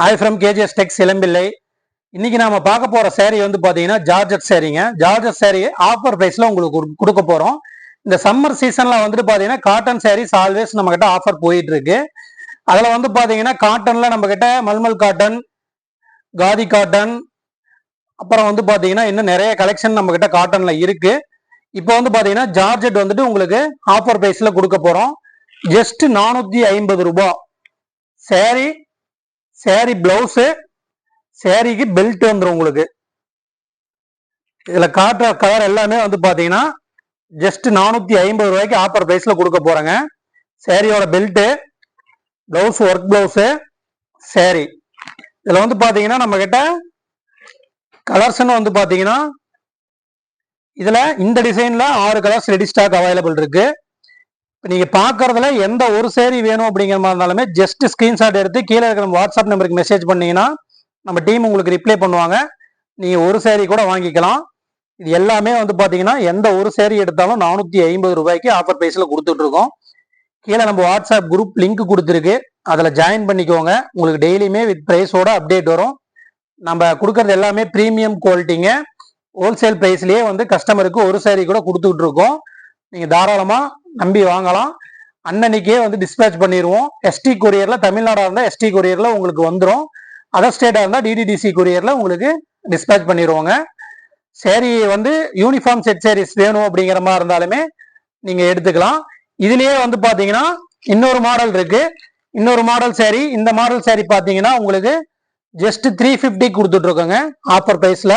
Hi from KGs டெக்ஸ் இளம்பிள்ளை. இன்னைக்கு நாம பார்க்க போற சேரீ வந்து பாத்தீங்கன்னா ஜார்ஜெட் சேரீங்க. ஜார்ஜெட் சேரீ ஆஃபர் பிரைஸ்ல உங்களுக்கு கொடுக்க போறோம். இந்த சம்மர் சீசன்ல வந்துட்டு பாத்தீங்கன்னா காட்டன் சாரீஸ் ஆல்வேஸ் நம்ம கிட்ட ஆஃபர் போயிட்டு இருக்கு. அதுல வந்து பாத்தீங்கன்னா காட்டன்ல நம்ம கிட்ட மல்மல் காட்டன், காதி காட்டன், அப்புறம் வந்து பாத்தீங்கன்னா இன்னும் நிறைய கலெக்ஷன் நம்ம கிட்ட காட்டன்ல இருக்கு. இப்போ வந்து பாத்தீங்கன்னா ஜார்ஜெட் வந்துட்டு உங்களுக்கு ஆஃபர் பிரைஸ்ல கொடுக்க போறோம். ஜஸ்ட் 450 ரூபாய் சேரீ. சேரீ பிளவுஸ், சேரீக்கு பெல்ட் வந்துடும் உங்களுக்கு. இதுல காட்டுற கலர் எல்லாமே வந்து பாத்தீங்கன்னா ஜஸ்ட் 450 ரூபாய்க்கு ஆஃபர் பிரைஸ்ல கொடுக்க போறேங்க. சேரீயோட belt, blouse, work blouse, saree. இதுல வந்து பாத்தீங்கன்னா நம்ம கிட்ட கலர்ஸ்ன்னு வந்து பாத்தீங்கன்னா இதுல இந்த டிசைன்ல 6 கலர்ஸ் ரெடி ஸ்டாக் அவைலபிள் இருக்கு. நீங்க பாக்குறதுல எந்த ஒரு சேரீ வேணும் அப்படிங்கிற மாதிரி இருந்தாலுமே ஜஸ்ட் ஸ்கிரீன்ஷாட் எடுத்து கீழே இருக்கிற வாட்ஸ்அப் நம்பருக்கு மெசேஜ் பண்ணீங்கன்னா நம்ம டீம் உங்களுக்கு ரிப்ளை பண்ணுவாங்க. நீங்க ஒரு சேரீ கூட வாங்கிக்கலாம். இது எல்லாமே வந்து பாத்தீங்கன்னா எந்த ஒரு சேரீ எடுத்தாலும் 450 ரூபாய்க்கு ஆஃபர் பிரைஸ்ல கொடுத்துட்டு இருக்கோம். கீழே நம்ம வாட்ஸ்அப் குரூப் லிங்க் கொடுத்துருக்கு, அதுல ஜாயின் பண்ணிக்கோங்க. உங்களுக்கு டெய்லியுமே வித் பிரைஸோட அப்டேட் வரும். நம்ம கொடுக்கறது எல்லாமே பிரீமியம் குவாலிட்டிங்க. ஹோல்சேல் பிரைஸ்லயே வந்து கஸ்டமருக்கு ஒரு சேரீ கூட கொடுத்துட்டு இருக்கோம். நீங்க தாராளமா நம்பி வாங்கலாம். அன்னன்னைக்கே வந்து டிஸ்பேச் பண்ணிடுவோம். எஸ்டி கொரியர்ல, தமிழ்நாடா இருந்தா எஸ்டி கொரியர்ல உங்களுக்கு வந்துடும். அதர் ஸ்டேட்டா இருந்தா டிடிடிசி கொரியர்ல உங்களுக்கு டிஸ்பேச் பண்ணிடுவோங்க. சேரீ வந்து யூனிஃபார்ம் செட் சேரீஸ் வேணும் அப்படிங்கிற மாதிரி இருந்தாலுமே நீங்க எடுத்துக்கலாம். இதுலயே வந்து பாத்தீங்கன்னா இன்னொரு மாடல் இருக்கு. இன்னொரு மாடல் சேரீ. இந்த மாடல் சேரீ பாத்தீங்கன்னா உங்களுக்கு ஜஸ்ட் 350 கொடுத்துட்டு இருக்கோங்க ஆஃபர் பிரைஸ்ல.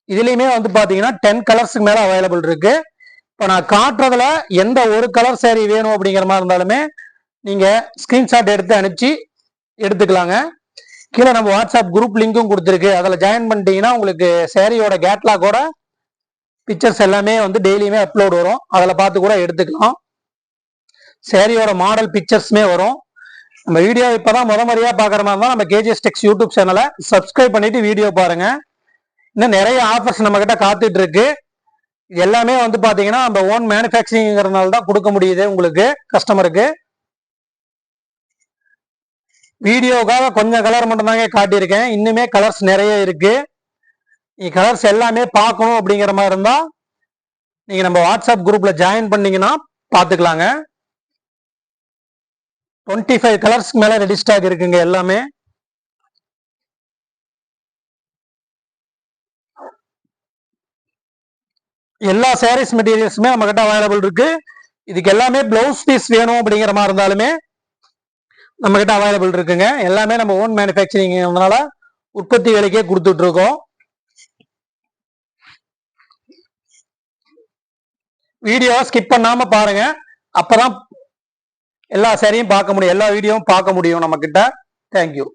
இதுலயுமே வந்து பாத்தீங்கன்னா 10 கலர்ஸ்க்கு மேல அவைலபிள் இருக்கு. இப்போ நான் காட்டுறதுல எந்த ஒரு கலர் சேரீ வேணும் அப்படிங்கிற மாதிரி இருந்தாலுமே நீங்க ஸ்கிரீன்ஷாட் எடுத்து அனுப்பிச்சு எடுத்துக்கலாங்க. கீழே நம்ம வாட்ஸ்அப் குரூப் லிங்க்கும் கொடுத்துருக்கு, அதில் ஜாயின் பண்ணிட்டீங்கன்னா உங்களுக்கு சேரீயோட கேட்லாகோட பிக்சர்ஸ் எல்லாமே வந்து டெய்லியுமே அப்லோட் வரும். அதில் பார்த்து கூட எடுத்துக்கலாம். சேரீயோட மாடல் பிக்சர்ஸுமே வரும். நம்ம வீடியோ இப்போதான் முறையா பார்க்குற மாதிரி தான் நம்ம கேஜிஎஸ் டெக்ஸ் யூடியூப் சேனலை சப்ஸ்கிரைப் பண்ணிட்டு வீடியோ பாருங்க. இன்னும் நிறைய ஆஃபர்ஸ் நம்ம கிட்ட காத்துட்டு இருக்கு. எல்லாமே வந்து பாத்தீங்கன்னா நம்ம ஓன் மேனுஃபேக்சரிங்கிறதுனால தான் கொடுக்க முடியுது உங்களுக்கு கஸ்டமருக்கு. வீடியோக்காக கொஞ்சம் கலர் மட்டும் தாங்க காட்டியிருக்கேன். இன்னுமே கலர்ஸ் நிறைய இருக்கு. நீங்க கலர்ஸ் எல்லாமே பார்க்கணும் அப்படிங்கிற மாதிரி இருந்தா நீங்க நம்ம வாட்ஸ்அப் குரூப்ல ஜாயின் பண்ணீங்கன்னா பாத்துக்கலாங்க. 25 கலர்ஸ்க்கு மேல ரெடி ஸ்டாக் இருக்குங்க எல்லாமே. எல்லா சாரீஸ் மெட்டீரியல்ஸுமே நம்ம கிட்ட அவைலபிள் இருக்கு. இதுக்கு எல்லாமே பிளவுஸ் பீஸ் வேணும் அப்படிங்கிற மாதிரி இருந்தாலுமே நம்ம கிட்ட அவைலபிள் இருக்குங்க. எல்லாமே நம்ம ஓன் மேனுஃபேக்சரிங்னால உற்பத்தி விலைக்கே கொடுத்துட்டு இருக்கோம். வீடியோ ஸ்கிப் பண்ணாம பாருங்க, அப்பதான் எல்லா சேரீயும் பார்க்க முடியும், எல்லா வீடியோவும் பார்க்க முடியும் நம்ம கிட்ட. தேங்க்யூ.